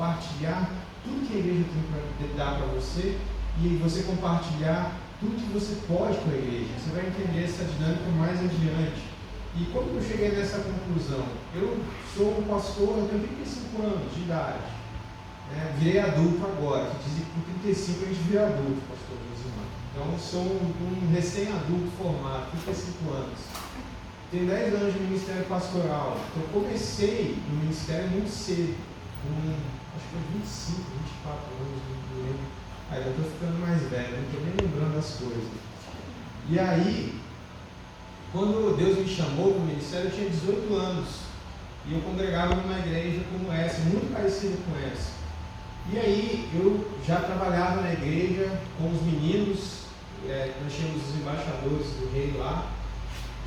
compartilhar tudo que a igreja tem para dar para você e você compartilhar tudo que você pode com a igreja. Você vai entender essa dinâmica mais adiante. E como eu cheguei nessa conclusão? Eu sou um pastor, eu tenho 35 anos de idade. Virei adulto agora, que dizem que com 35 a gente vira adulto, pastor Josimar. Então sou um recém-adulto formado, 35 anos. Tenho 10 anos de ministério pastoral. Então comecei no ministério muito cedo, com acho que foi 25, 24 anos, não lembro. Aí eu estou ficando mais velho, não estou nem lembrando das coisas. E aí, quando Deus me chamou para o ministério, eu tinha 18 anos. E eu congregava numa igreja como essa, muito parecida com essa. E aí, eu já trabalhava na igreja com os meninos, nós tínhamos os embaixadores do rei lá.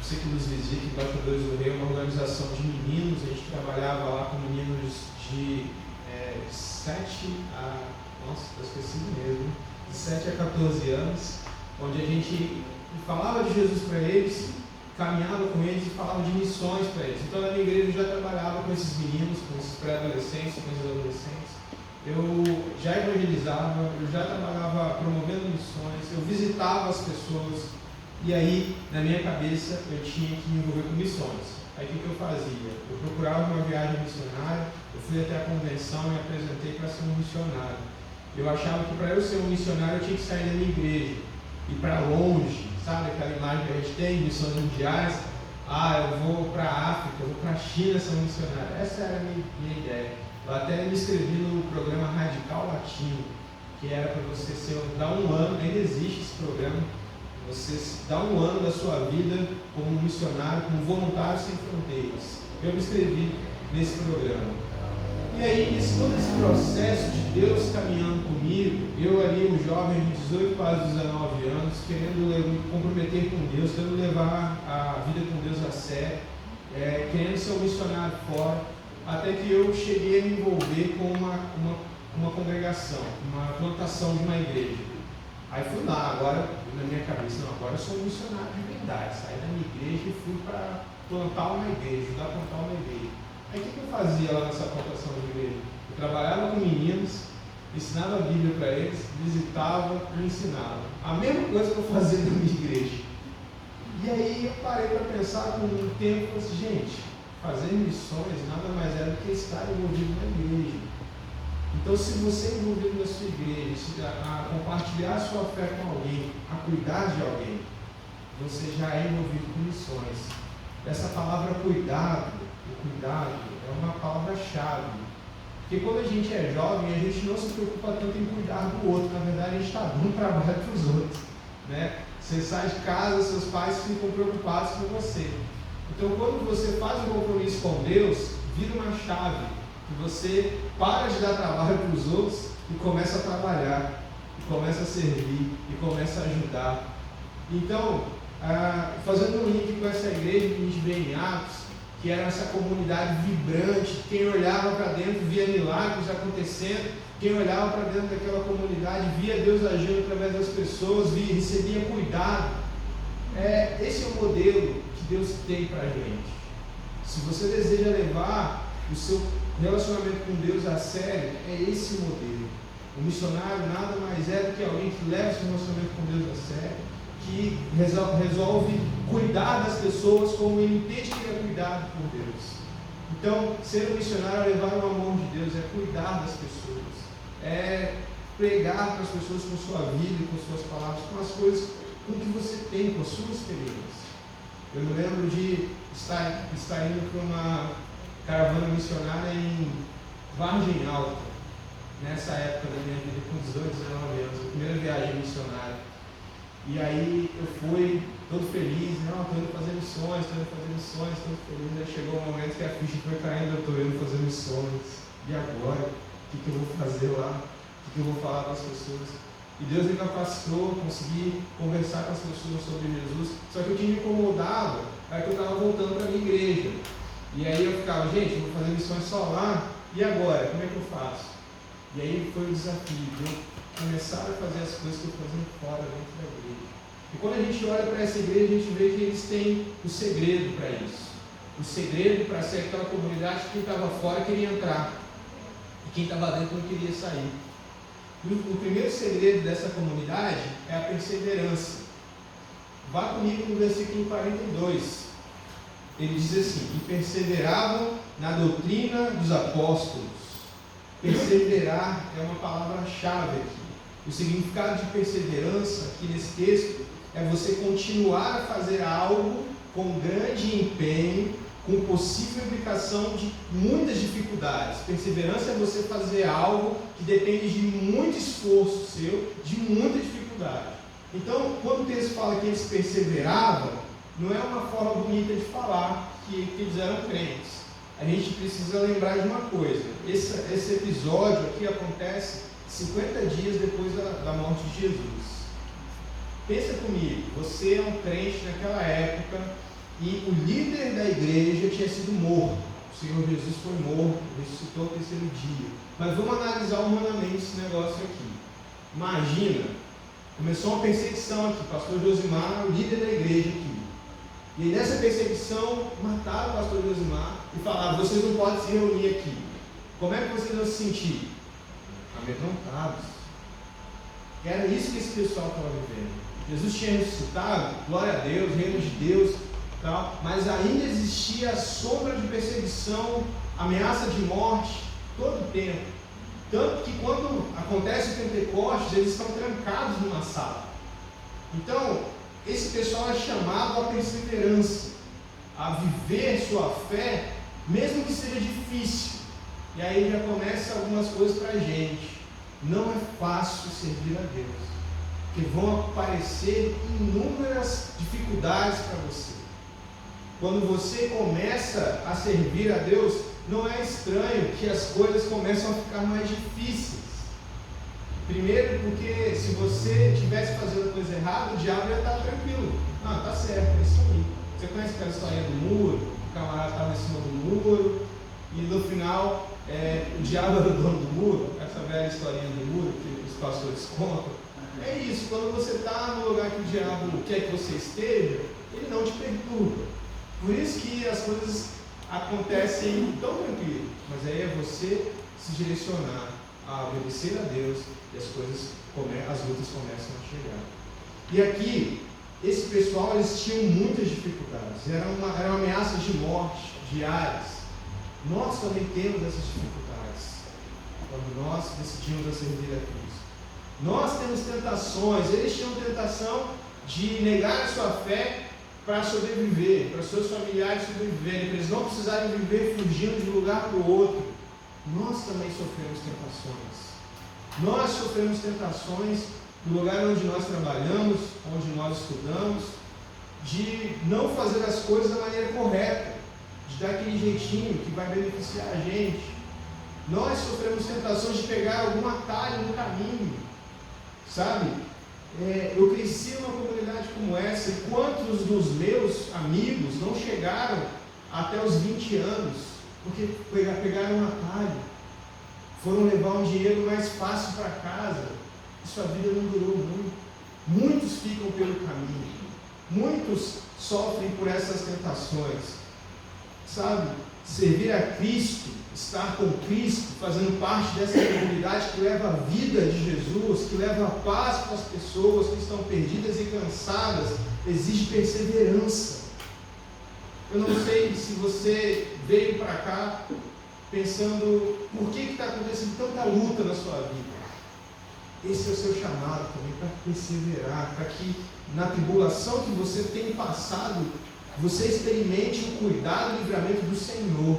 Você que nos visita, Embaixadores do Rei, é uma organização de meninos. A gente trabalhava lá com meninos de 7 a... Nossa, eu esqueci mesmo. De 7 a 14 anos, onde a gente falava de Jesus para eles, caminhava com eles e falava de missões para eles. Então, na minha igreja, eu já trabalhava com esses meninos, com esses pré-adolescentes, com esses adolescentes. Eu já evangelizava, eu já trabalhava promovendo missões, eu visitava as pessoas. E aí, na minha cabeça, eu tinha que me envolver com missões. Aí, o que eu fazia? Eu procurava uma viagem missionária, eu fui até a convenção e apresentei para ser um missionário. Eu achava que para eu ser um missionário, eu tinha que sair da minha igreja, ir para longe, sabe? Aquela imagem que a gente tem, missões mundiais. Eu vou para a África, eu vou para a China ser um missionário. Essa era a minha ideia. Eu até me inscrevi no programa Radical Latino, que era para você dar um ano, ainda existe esse programa. Você dá um ano da sua vida como missionário, como voluntário sem fronteiras. Eu me inscrevi nesse programa. E aí, todo esse processo de Deus caminhando comigo, eu ali, um jovem de 18 para 19 anos, querendo me comprometer com Deus, querendo levar a vida com Deus a sério, querendo ser um missionário fora, até que eu cheguei a me envolver com uma congregação, uma plantação de uma igreja. Aí fui lá, agora na minha cabeça, agora eu sou um missionário de verdade. Saí da minha igreja e fui para plantar uma igreja, ajudar a plantar uma igreja. Aí o que eu fazia lá nessa plantação de igreja? Eu trabalhava com meninos, ensinava a Bíblia para eles, visitava e ensinava. A mesma coisa que eu fazia na minha igreja. E aí eu parei para pensar com um tempo e falei assim, gente, fazer missões nada mais é do que estar envolvido na igreja. Então, se você é envolvido na sua igreja, a compartilhar a sua fé com alguém, a cuidar de alguém, você já é envolvido com missões. Essa palavra cuidado, o cuidado, é uma palavra-chave. Porque quando a gente é jovem, a gente não se preocupa tanto em cuidar do outro. Na verdade, a gente está dando trabalho para os outros. Né? Você sai de casa, seus pais ficam preocupados com você. Então, quando você faz um compromisso com Deus, vira uma chave. Que você para de dar trabalho para os outros e começa a trabalhar, e começa a servir, e começa a ajudar. Então, fazendo um link com essa igreja que a gente vê em Atos, que era essa comunidade vibrante, quem olhava para dentro via milagres acontecendo, quem olhava para dentro daquela comunidade via Deus agindo através das pessoas, recebia cuidado. Esse é o modelo que Deus tem para a gente. Se você deseja levar o seu relacionamento com Deus a sério, é esse modelo. O missionário nada mais é do que alguém que leva seu relacionamento com Deus a sério, que resolve cuidar das pessoas como ele entende que é cuidado por Deus. Então, ser um missionário é levar o amor de Deus, é cuidar das pessoas, é pregar para as pessoas com sua vida, com suas palavras, com as coisas com que você tem, com a sua experiência. Eu me lembro de estar indo para uma caravana missionária em Vargem Alta, nessa época da minha vida, com 18, 19 anos, a primeira viagem missionária. E aí eu fui todo feliz, estou indo fazer missões, todo feliz. Aí chegou um momento que a ficha foi caindo, eu estou indo fazer missões. E agora? O que eu vou fazer lá? O que eu vou falar para as pessoas? E Deus me capacitou, consegui conversar com as pessoas sobre Jesus. Só que o que me incomodava era que eu estava voltando para a minha igreja. E aí eu ficava, gente, eu vou fazer missões só lá, e agora? Como é que eu faço? E aí foi o desafio de eu começar a fazer as coisas que eu fazia fora, dentro da igreja. E quando a gente olha para essa igreja, a gente vê que eles têm o segredo para isso. O segredo para ser aquela comunidade que quem estava fora queria entrar. E quem estava dentro não queria sair. O primeiro segredo dessa comunidade é a perseverança. Vá comigo no versículo 42. Ele diz assim: e perseveravam na doutrina dos apóstolos. Perseverar é uma palavra-chave aqui. O significado de perseverança aqui nesse texto é você continuar a fazer algo com grande empenho, com possível implicação de muitas dificuldades. Perseverança é você fazer algo que depende de muito esforço seu, de muita dificuldade. Então, quando o texto fala que eles perseveravam, não é uma forma bonita de falar que eles eram crentes. A gente precisa lembrar de uma coisa: esse episódio aqui acontece 50 dias depois da morte de Jesus. Pensa comigo, você é um crente naquela época e o líder da igreja tinha sido morto. O Senhor Jesus foi morto, ressuscitou ao terceiro dia. Mas vamos analisar humanamente esse negócio aqui. Imagina, começou uma perseguição aqui, pastor Josimar, o líder da igreja aqui. E aí nessa perseguição mataram o pastor Josimar e falaram: vocês não podem se reunir aqui. Como é que vocês vão se sentir? Amedrontados. Era isso que esse pessoal estava vivendo. Jesus tinha ressuscitado, glória a Deus, reino de Deus, tal, mas ainda existia a sombra de perseguição, ameaça de morte, todo o tempo. Tanto que quando acontece o Pentecostes, eles estão trancados numa sala. Então, esse pessoal é chamado à perseverança, a viver sua fé, mesmo que seja difícil. E aí já começa algumas coisas para a gente. Não é fácil servir a Deus, porque vão aparecer inúmeras dificuldades para você. Quando você começa a servir a Deus, não é estranho que as coisas começam a ficar mais difíceis. Primeiro porque se você estivesse fazendo a coisa errada, o diabo ia estar tranquilo. Ah, tá certo, é isso aí. Você conhece aquela historinha do muro? O camarada estava em cima do muro e no final o diabo era o dono do muro. Essa velha historinha do muro que os pastores contam. É isso, quando você está no lugar que o diabo quer que você esteja, ele não te perturba. Por isso que as coisas acontecem tão tranquilo. Mas aí é você se direcionar a obedecer a Deus e as lutas começam a chegar. E aqui, esse pessoal, eles tinham muitas dificuldades. Era uma ameaça de morte diárias. Nós também temos essas dificuldades quando nós decidimos a servir a Cristo. Nós temos tentações. Eles tinham tentação de negar a sua fé para sobreviver, para seus familiares sobreviverem, para eles não precisarem viver fugindo de um lugar para o outro. Nós também sofremos tentações. Nós sofremos tentações no lugar onde nós trabalhamos, onde nós estudamos, de não fazer as coisas da maneira correta, de dar aquele jeitinho que vai beneficiar a gente. Nós sofremos tentações de pegar algum atalho no caminho, sabe? Eu cresci numa comunidade como essa, e quantos dos meus amigos não chegaram até os 20 anos, porque pegaram um atalho, foram levar um dinheiro mais fácil para casa, e sua vida não durou muito. Muitos ficam pelo caminho, muitos sofrem por essas tentações, sabe? Servir a Cristo, estar com Cristo, fazendo parte dessa comunidade que leva a vida de Jesus, que leva a paz para as pessoas que estão perdidas e cansadas, exige perseverança. Eu não sei se você veio para cá pensando por que está acontecendo tanta luta na sua vida. Esse é o seu chamado também, para perseverar, para que na tribulação que você tem passado, você experimente o cuidado e o livramento do Senhor.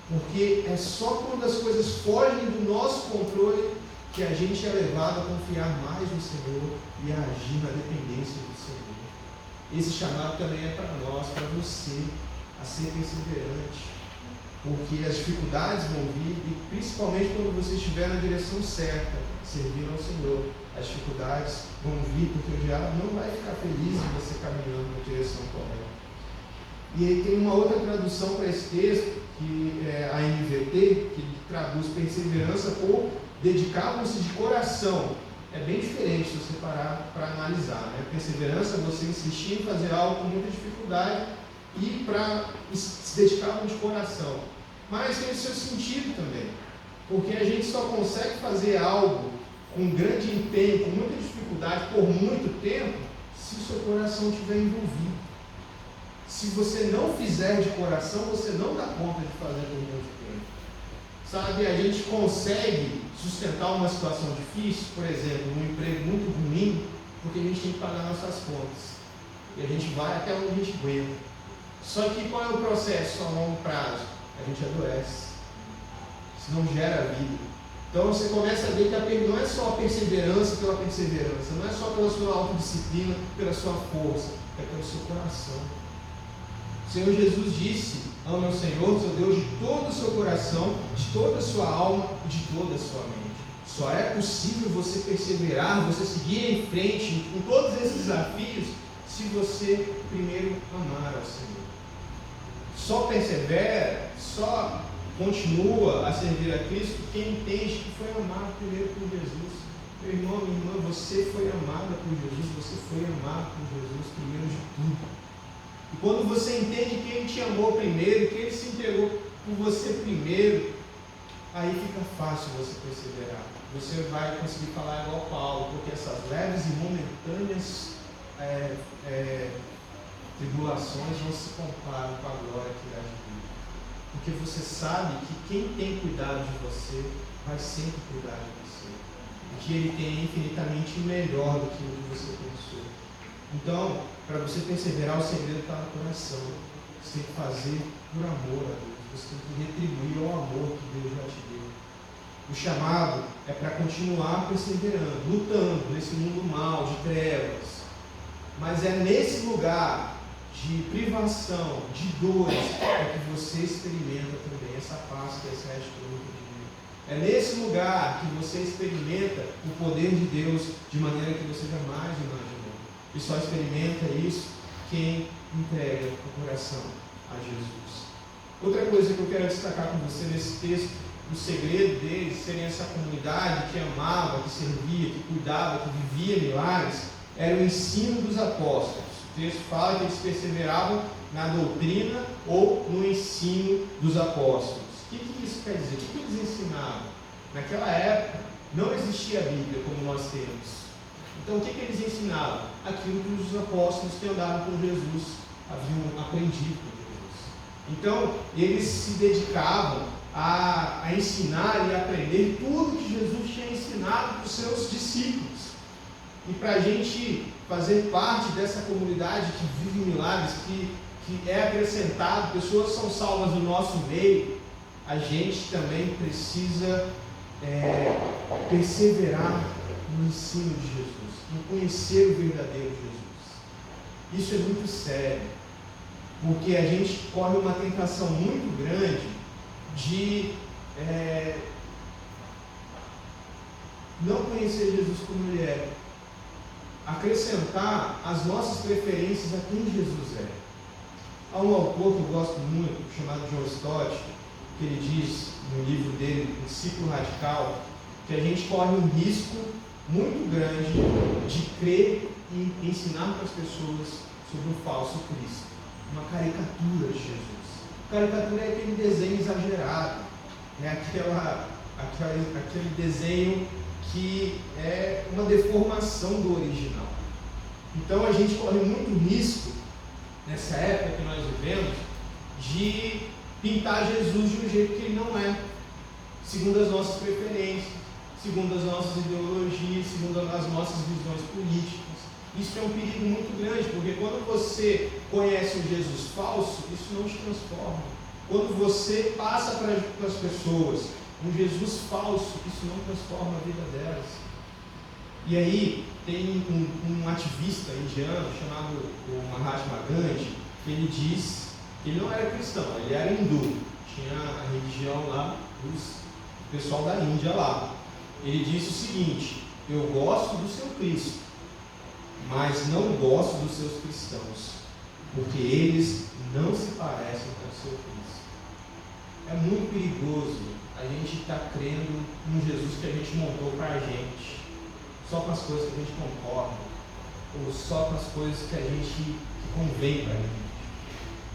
Porque é só quando as coisas fogem do nosso controle que a gente é levado a confiar mais no Senhor e a agir na dependência do Senhor. Esse chamado também é para nós, para você, a ser perseverante. Porque as dificuldades vão vir, e principalmente quando você estiver na direção certa, servindo ao Senhor, as dificuldades vão vir, porque o diabo não vai ficar feliz em você caminhando na direção correta. E aí tem uma outra tradução para esse texto, que é a NVT, que traduz perseverança por dedicavam-se de coração. É bem diferente se você parar para analisar, né? Perseverança é você insistir em fazer algo com muita dificuldade e se dedicavam de coração. Mas tem o seu sentido também. Porque a gente só consegue fazer algo com grande empenho, com muita dificuldade, por muito tempo, se o seu coração estiver envolvido. Se você não fizer de coração, você não dá conta de fazer por muito tempo. Sabe, a gente consegue sustentar uma situação difícil, por exemplo, um emprego muito ruim, porque a gente tem que pagar nossas contas. E a gente vai até onde a gente aguenta. Só que qual é o processo a longo prazo? A gente adoece. Isso não gera vida. Então você começa a ver que não é só a perseverança pela perseverança, não é só pela sua autodisciplina, pela sua força, é pelo seu coração. O Senhor Jesus disse: ama o Senhor, seu Deus, de todo o seu coração, de toda a sua alma e de toda a sua mente. Só é possível você perseverar, você seguir em frente com todos esses desafios, se você primeiro amar ao Senhor. Só persevera, só continua a servir a Cristo quem entende que foi amado primeiro por Jesus. Meu irmão, minha irmã, você foi amada por Jesus, você foi amado por Jesus primeiro de tudo. E quando você entende que Ele te amou primeiro, que Ele se entregou por você primeiro, aí fica fácil você perseverar. Você vai conseguir falar igual Paulo, porque essas leves e momentâneas tribulações não se comparam com a glória que irá de vir. Porque você sabe que quem tem cuidado de você vai sempre cuidar de você. E que Ele tem infinitamente melhor do que o que você pensou. Então, para você perseverar, o segredo está no coração. Você tem que fazer por amor a Deus. Você tem que retribuir o amor que Deus já te deu. O chamado é para continuar perseverando, lutando nesse mundo mau, de trevas. Mas é nesse lugar de privação, de dores, é que você experimenta também essa paz que excede todo o entendimento. É nesse lugar que você experimenta o poder de Deus de maneira que você jamais imaginou. E só experimenta isso quem entrega o coração a Jesus. Outra coisa que eu quero destacar com você nesse texto, o segredo deles serem essa comunidade que amava, que servia, que cuidava, que vivia milagres, era o ensino dos apóstolos. O texto fala que eles perseveravam na doutrina ou no ensino dos apóstolos. O que isso quer dizer? O que eles ensinavam? Naquela época não existia a Bíblia como nós temos. Então o que eles ensinavam? Aquilo que os apóstolos que andaram com Jesus haviam aprendido com Jesus. Então eles se dedicavam a ensinar e aprender tudo que Jesus tinha ensinado para os seus discípulos. E para a gente fazer parte dessa comunidade que vive milagres, que é acrescentado, pessoas são salvas no nosso meio, a gente também precisa perseverar no ensino de Jesus, em conhecer o verdadeiro Jesus. Isso é muito sério, porque a gente corre uma tentação muito grande de não conhecer Jesus como Ele é, acrescentar as nossas preferências a quem Jesus é. Há um autor que eu gosto muito, chamado John Stott, que ele diz no livro dele, Discípulo Radical, que a gente corre um risco muito grande de crer e ensinar para as pessoas sobre o falso Cristo, uma caricatura de Jesus. Caricatura é aquele desenho exagerado, é aquele desenho que é uma deformação do original. Então a gente corre muito risco, nessa época que nós vivemos, de pintar Jesus de um jeito que Ele não é, segundo as nossas preferências, segundo as nossas ideologias, segundo as nossas visões políticas. Isso é um perigo muito grande, porque quando você conhece um Jesus falso, isso não te transforma. Quando você passa para as pessoas um Jesus falso, isso não transforma a vida delas. E aí tem um ativista indiano chamado Mahatma Gandhi, que ele diz que ele não era cristão, ele era hindu, tinha a religião lá, o pessoal da Índia lá. Ele disse o seguinte: eu gosto do seu Cristo, mas não gosto dos seus cristãos, porque eles não se parecem com o seu Cristo. É muito perigoso a gente estar crendo num Jesus que a gente montou para a gente, só com as coisas que a gente concorda, ou só com as coisas que convém para a gente.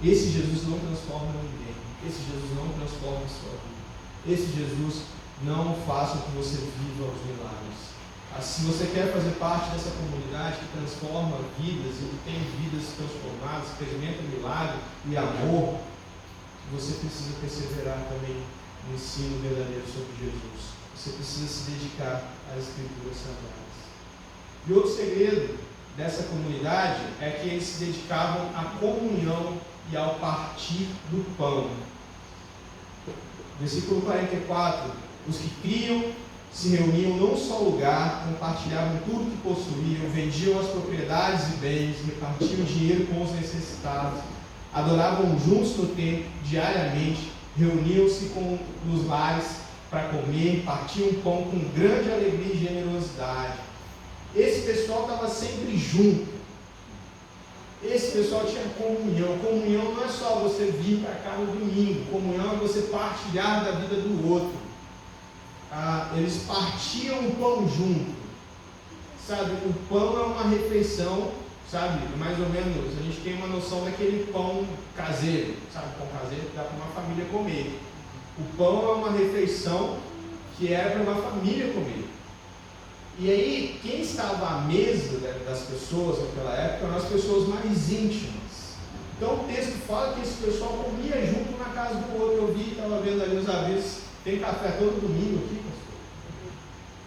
Esse Jesus não transforma ninguém, esse Jesus não transforma a sua vida. Esse Jesus não faça com que você viva os milagres. Se você quer fazer parte dessa comunidade que transforma vidas e que tem vidas transformadas, que experimenta milagre e amor, você precisa perseverar também no ensino verdadeiro sobre Jesus. Você precisa se dedicar às Escrituras Sagradas. E outro segredo dessa comunidade é que eles se dedicavam à comunhão e ao partir do pão. Versículo 44: os que criam se reuniam num só lugar, compartilhavam tudo que possuíam, vendiam as propriedades e bens, repartiam dinheiro com os necessitados, adoravam juntos no templo diariamente, reuniam-se nos lares para comer, partiam pão com grande alegria e generosidade. Esse pessoal estava sempre junto. Esse pessoal tinha comunhão. Comunhão não é só você vir para cá no domingo. Comunhão é você partilhar da vida do outro. Eles partiam o pão junto. Sabe, o pão é uma refeição, sabe, mais ou menos, a gente tem uma noção daquele pão caseiro, sabe, pão caseiro que dá para uma família comer. O pão é uma refeição que era para uma família comer. E aí, quem estava à mesa das pessoas naquela época eram as pessoas mais íntimas. Então o texto fala que esse pessoal comia junto na casa do outro. Eu vi, estava vendo ali os avisos, tem café todo domingo aqui, pastor.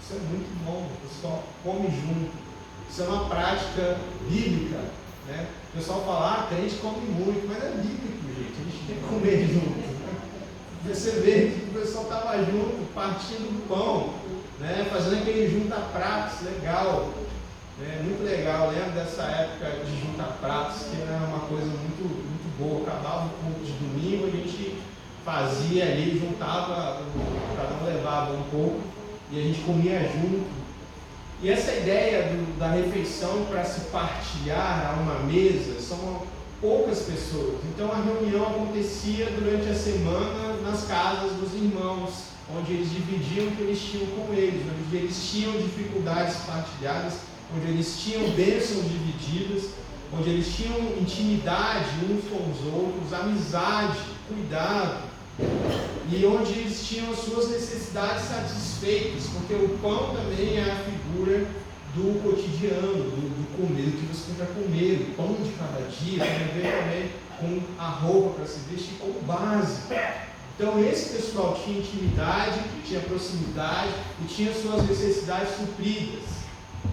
Isso é muito bom, o pessoal come junto. Isso é uma prática bíblica, né? O pessoal fala, crente come muito, mas é bíblico, gente, a gente tem que comer junto. Você vê que o pessoal estava junto, partindo do pão, né? Fazendo aquele junta-pratos, legal, né? Muito legal. Eu lembro dessa época de junta-pratos, que era uma coisa muito, muito boa. Acabava o culto de domingo, a gente fazia ali, juntava, cada um levava um pouco e a gente comia junto. E essa ideia da refeição para se partilhar a uma mesa são poucas pessoas. Então a reunião acontecia durante a semana nas casas dos irmãos, onde eles dividiam o que eles tinham com eles, onde eles tinham dificuldades partilhadas, onde eles tinham bênçãos divididas, onde eles tinham intimidade uns com os outros, amizade, cuidado, e onde eles tinham as suas necessidades satisfeitas, porque o pão também é a figura do cotidiano, do comer, do que você tem para comer, o pão de cada dia, tem a ver também com a roupa para se vestir como base. Então esse pessoal tinha intimidade, tinha proximidade e tinha suas necessidades supridas.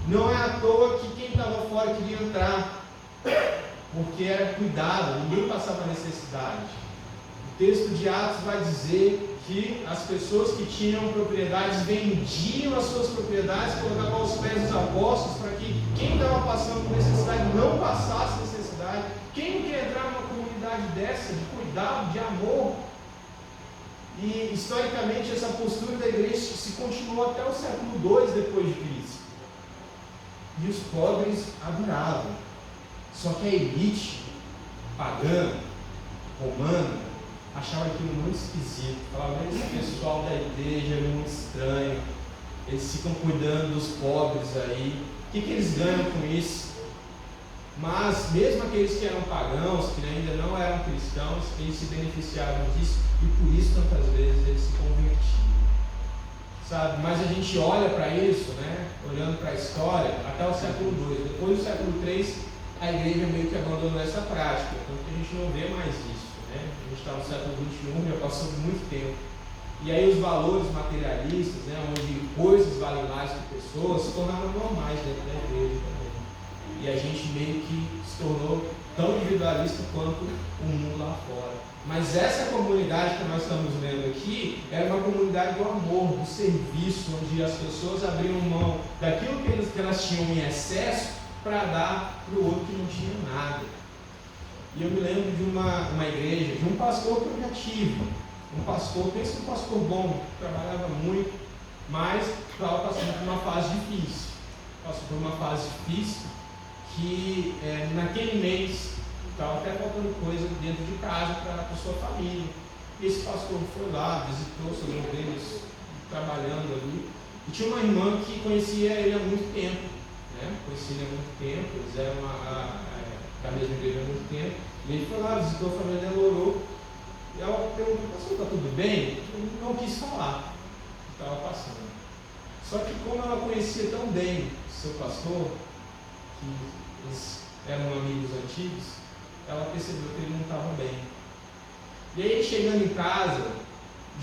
Não é à toa que quem estava fora queria entrar, porque era cuidado, ninguém passava necessidade. O texto de Atos vai dizer que as pessoas que tinham propriedades vendiam as suas propriedades, colocavam aos pés dos apóstolos para que quem estava passando por necessidade não passasse necessidade. Quem não quer entrar numa comunidade dessa, de cuidado, de amor? E historicamente essa postura da igreja se continuou até o século II depois de Cristo. E os pobres adoravam. Só que a elite pagã, romana, achava aquilo muito esquisito. Falava, esse pessoal da igreja é muito estranho, eles ficam cuidando dos pobres aí, o que eles ganham com isso? Mas mesmo aqueles que eram pagãos, que ainda não eram cristãos, eles se beneficiavam disso e por isso tantas vezes eles se convertiam, sabe? Mas a gente olha para isso, né? Olhando para a história, até o século II. Depois do século III, a igreja meio que abandonou essa prática, tanto que a gente não vê mais isso. A gente está no século XXI, já passou muito tempo. E aí os valores materialistas, né, onde coisas valem mais que pessoas, se tornaram normais dentro da igreja também. E a gente meio que se tornou tão individualista quanto o mundo lá fora. Mas essa comunidade que nós estamos vendo aqui era uma comunidade do amor, do serviço, onde as pessoas abriam mão daquilo que elas tinham em excesso para dar para o outro que não tinha nada. E eu me lembro de uma igreja, de um pastor que eu já tive. Um pastor, pensa um pastor bom, trabalhava muito, mas estava passando por uma fase difícil. Passou por uma fase difícil que naquele mês estava até faltando coisa dentro de casa para a sua família. Esse pastor foi lá, visitou suas ovelhas, trabalhando ali. E tinha uma irmã que conhecia ele há muito tempo. Conhecia ele há muito tempo, eles eram da mesma igreja há muito tempo, e ele foi lá, visitou a família dela, orou, e ela perguntou, pastor, está tudo bem? Ele não quis falar, estava Só que como ela conhecia tão bem seu pastor, que eles eram amigos antigos, ela percebeu que ele não estava bem. E aí, chegando em casa,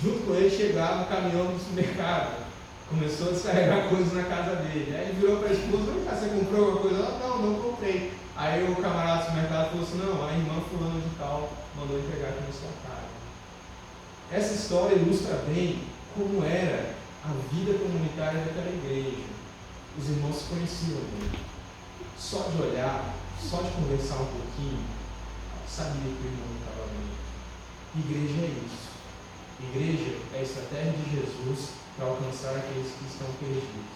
junto com ele chegava o caminhão do supermercado. Começou a descarregar coisas na casa dele. Aí ele virou para a esposa: você comprou alguma coisa? Ela: não comprei. Aí o camarada do supermercado falou assim: não, a irmã fulana de tal mandou entregar aqui na sua casa. Essa história ilustra bem como era a vida comunitária daquela igreja. Os irmãos se conheciam bem. Só de olhar, só de conversar um pouquinho, sabia que o irmão não estava bem. Igreja é isso. Igreja é a estratégia de Jesus para alcançar aqueles que estão perdidos.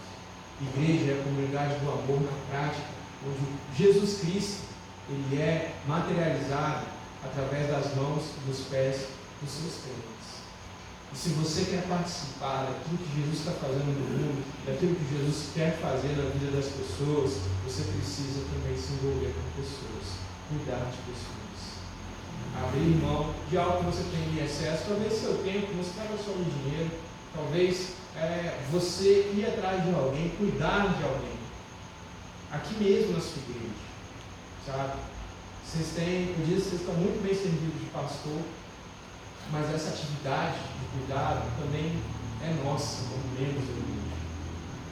Igreja é a comunidade do amor na prática, onde Jesus Cristo ele é materializado através das mãos e dos pés dos seus crentes. E se você quer participar daquilo que Jesus está fazendo no mundo, daquilo que Jesus quer fazer na vida das pessoas, você precisa também se envolver com pessoas, cuidar de pessoas, abrir mão de algo que você tem em excesso, talvez seu tempo, você estava só no dinheiro, talvez você ir atrás de alguém, cuidar de alguém, aqui mesmo na sua igreja, sabe? Eu disse que vocês estão muito bem servidos de pastor, mas essa atividade de cuidado também é nossa, como membros da igreja,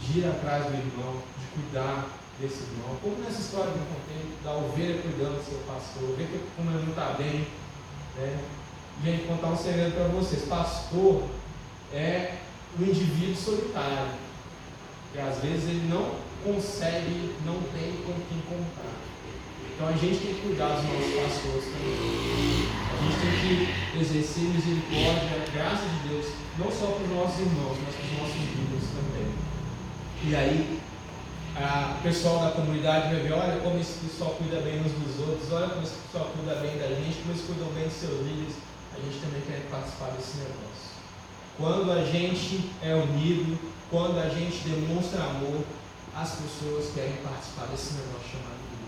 de ir atrás do irmão, de cuidar desse irmão, como nessa história que eu contei, da ovelha cuidando do seu pastor, ver como ele não está bem, né? Gente, contar um segredo para vocês: pastor é um indivíduo solitário, que às vezes ele não consegue, não tem com quem contar. Então a gente tem que cuidar dos nossos pastores também. A gente tem que exercer misericórdia, a graça de Deus, não só para os nossos irmãos, mas para os nossos filhos também. E aí, o pessoal da comunidade vai ver: olha como esse pessoal cuida bem uns dos outros, olha como esse pessoal cuida bem da gente, como eles cuidam bem dos seus líderes. A gente também quer participar desse negócio. Quando a gente é unido, quando a gente demonstra amor, as pessoas querem participar desse negócio chamado igreja.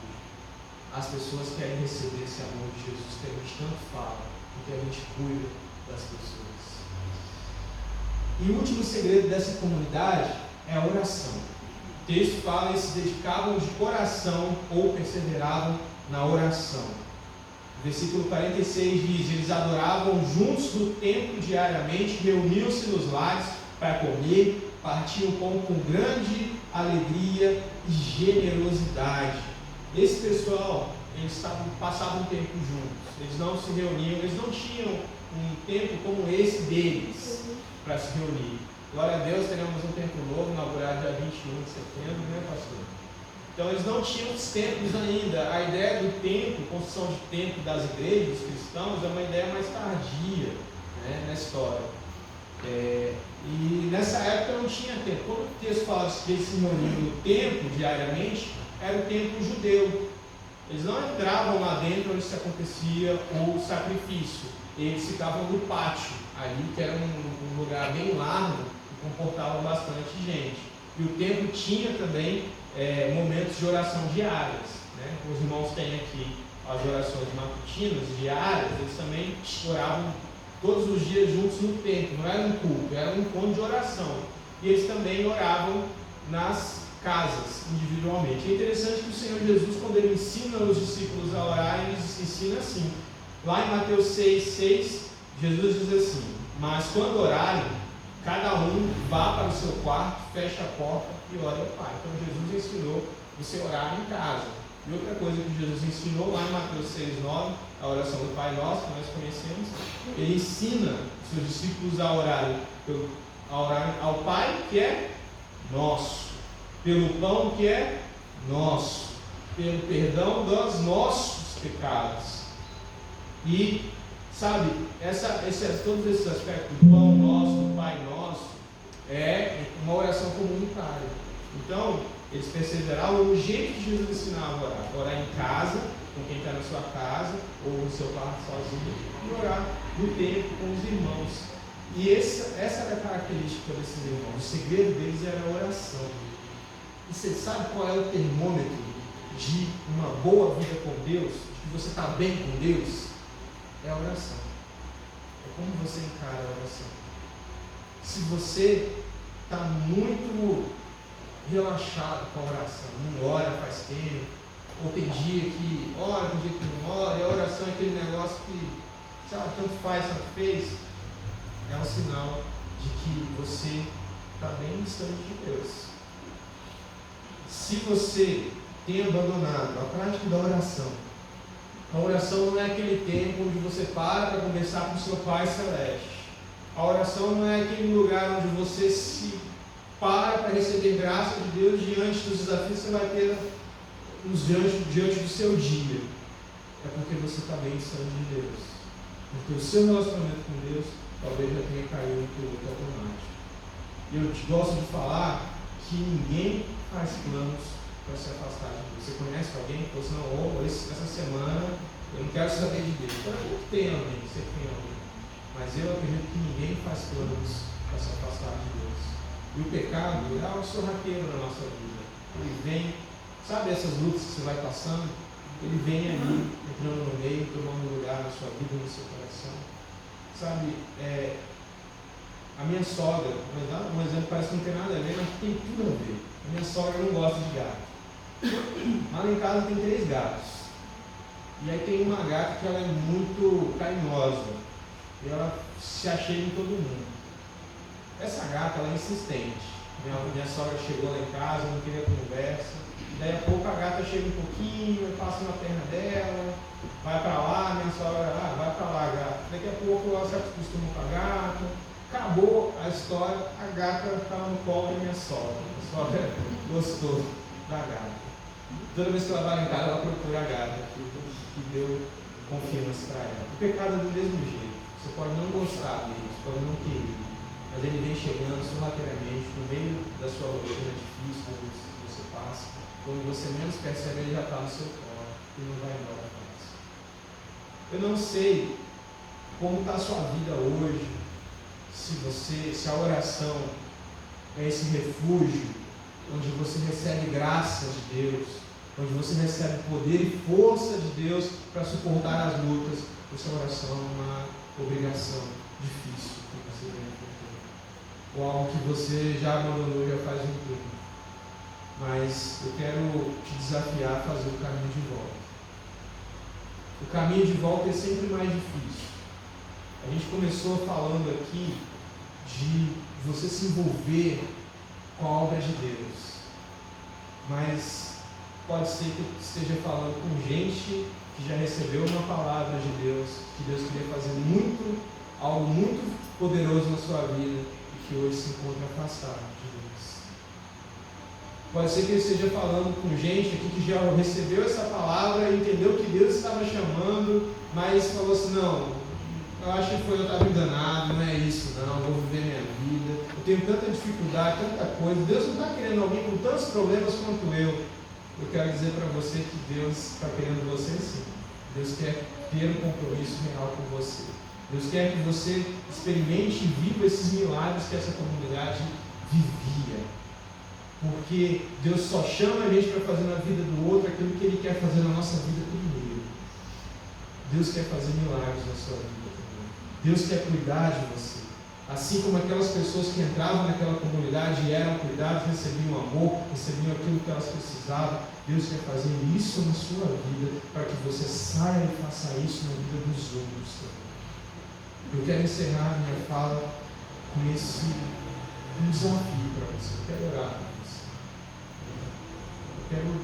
As pessoas querem receber esse amor de Jesus que a gente tanto fala, porque a gente cuida das pessoas. E o último segredo dessa comunidade é a oração. O texto fala: eles se dedicavam de coração ou perseveravam na oração. O versículo 46 diz: eles adoravam juntos no templo diariamente, reuniam-se nos lares para comer, partiam o pão com grande alegria e generosidade. Esse pessoal, eles passavam um tempo juntos, eles não se reuniam, eles não tinham um tempo como esse deles para se reunir. Glória a Deus, teremos um templo novo, inaugurado dia 21 de setembro, né, pastor? Então eles não tinham os templos ainda. A ideia do templo, construção de templo das igrejas, dos cristãos, é uma ideia mais tardia, né, na história. E nessa época não tinha templo. Quando o texto fala que eles se reuniam no templo diariamente, era o templo judeu. Eles não entravam lá dentro onde se acontecia o sacrifício. Eles ficavam no pátio, ali que era um lugar bem largo e comportava bastante gente. E o templo tinha também momentos de oração diárias, né? Os irmãos têm aqui as orações matutinas, diárias, eles também oravam todos os dias juntos no templo. Não era um culto, era um encontro de oração. E eles também oravam nas casas, individualmente. É interessante que o Senhor Jesus, quando ele ensina os discípulos a orar, ele ensina assim. Lá em Mateus 6,6, Jesus diz assim: mas quando orarem, cada um vá para o seu quarto, feche a porta e ore ao Pai. Então Jesus ensinou você orar em casa. E outra coisa que Jesus ensinou lá em Mateus 6,9, a oração do Pai Nosso, que nós conhecemos, ele ensina os seus discípulos a orarem ao Pai que é nosso, pelo pão que é nosso, pelo perdão dos nossos pecados. E, sabe, todos esses aspectos do pão nosso, do Pai nosso, é uma oração comunitária. Então, eles perseveravam no jeito que Jesus ensinava a orar. Orar em casa, com quem está na sua casa, ou no seu quarto sozinho, e orar no templo com os irmãos. E essa era a característica desses irmãos. O segredo deles era a oração. E você sabe qual é o termômetro de uma boa vida com Deus, de que você está bem com Deus? É a oração. É como você encara a oração. Se você está muito relaxado com a oração, não ora faz tempo, ou tem dia que ora, tem dia que não ora, e a oração é aquele negócio que, sabe, tanto faz, tanto fez, é um sinal de que você está bem distante de Deus. Se você tem abandonado a prática da oração, a oração não é aquele tempo onde você para conversar com o seu Pai Celeste. A oração não é aquele lugar onde você se para receber graça de Deus diante dos desafios que você vai ter diante do seu dia. É porque você está bem distante de Deus. Porque o seu relacionamento com Deus talvez já tenha caído no piloto automático. E eu gosto de falar que ninguém faz planos para se afastar de Deus. Você conhece alguém que falou assim, não, essa semana eu não quero saber de Deus. Então, tem alguém, você tem alguém. Mas eu acredito que ninguém faz planos para se afastar de Deus. E o pecado é algo sorrateiro na nossa vida. Ele vem, sabe essas lutas que você vai passando? Ele vem ali, entrando no meio, tomando lugar na sua vida, no seu coração. Sabe, a minha sogra, um exemplo parece que não tem nada a ver, mas tem tudo a ver. A minha sogra não gosta de gato. Lá em casa tem 3 gatos. E aí tem uma gata que ela é muito carinhosa. E ela se achega em todo mundo. Essa gata, ela é insistente. Minha sogra chegou lá em casa, não queria conversa. Daí a pouco a gata chega um pouquinho, passa na perna dela, vai para lá, minha sogra, vai para lá, gata. Daqui a pouco ela se acostuma com a gata. Acabou a história, a gata estava no colo da minha sogra. A sogra gostou da gata. Toda vez que ela vai em casa, ela procura a gata, que deu confiança para ela. O pecado é do mesmo jeito. Você pode não gostar dele, você pode não querer, mas ele vem chegando sorrateiramente no meio da sua rotina difícil, que você passa. Quando você menos percebe, ele já está no seu colo e não vai embora mais. Eu não sei como está a sua vida hoje, se a oração é esse refúgio onde você recebe graça de Deus, onde você recebe poder e força de Deus para suportar as lutas, ou se a oração é uma obrigação difícil que você vem enfrentando, ou algo que você já abandonou já faz um tempo. Mas eu quero te desafiar a fazer o caminho de volta. O caminho de volta é sempre mais difícil. A gente começou falando aqui de você se envolver com a obra de Deus, mas pode ser que eu esteja falando com gente que já recebeu uma palavra de Deus, que Deus queria fazer algo muito poderoso na sua vida e que hoje se encontra afastado de Deus. Pode ser que eu esteja falando com gente aqui que já recebeu essa palavra e entendeu que Deus estava chamando, mas falou assim, não, eu acho que eu estava enganado, não é isso não, eu vou viver minha vida, eu tenho tanta dificuldade, tanta coisa, Deus não está querendo alguém com tantos problemas quanto eu. Eu quero dizer para você que Deus está querendo você sim. Deus quer ter um compromisso real com você. Deus quer que você experimente e viva esses milagres que essa comunidade vivia. Porque Deus só chama a gente para fazer na vida do outro aquilo que Ele quer fazer na nossa vida primeiro. Deus quer fazer milagres na sua vida também. Deus quer cuidar de você. Assim como aquelas pessoas que entravam naquela comunidade e eram cuidadas, recebiam amor, recebiam aquilo que elas precisavam, Deus quer fazer isso na sua vida, para que você saia e faça isso na vida dos outros também. Eu quero encerrar minha fala com esse desafio para você. Eu quero orar para você. Eu quero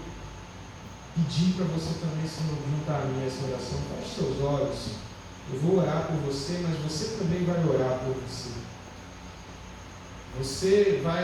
pedir para você também se juntar a mim essa oração. Feche seus olhos. Eu vou orar por você, mas você também vai orar por você. Você vai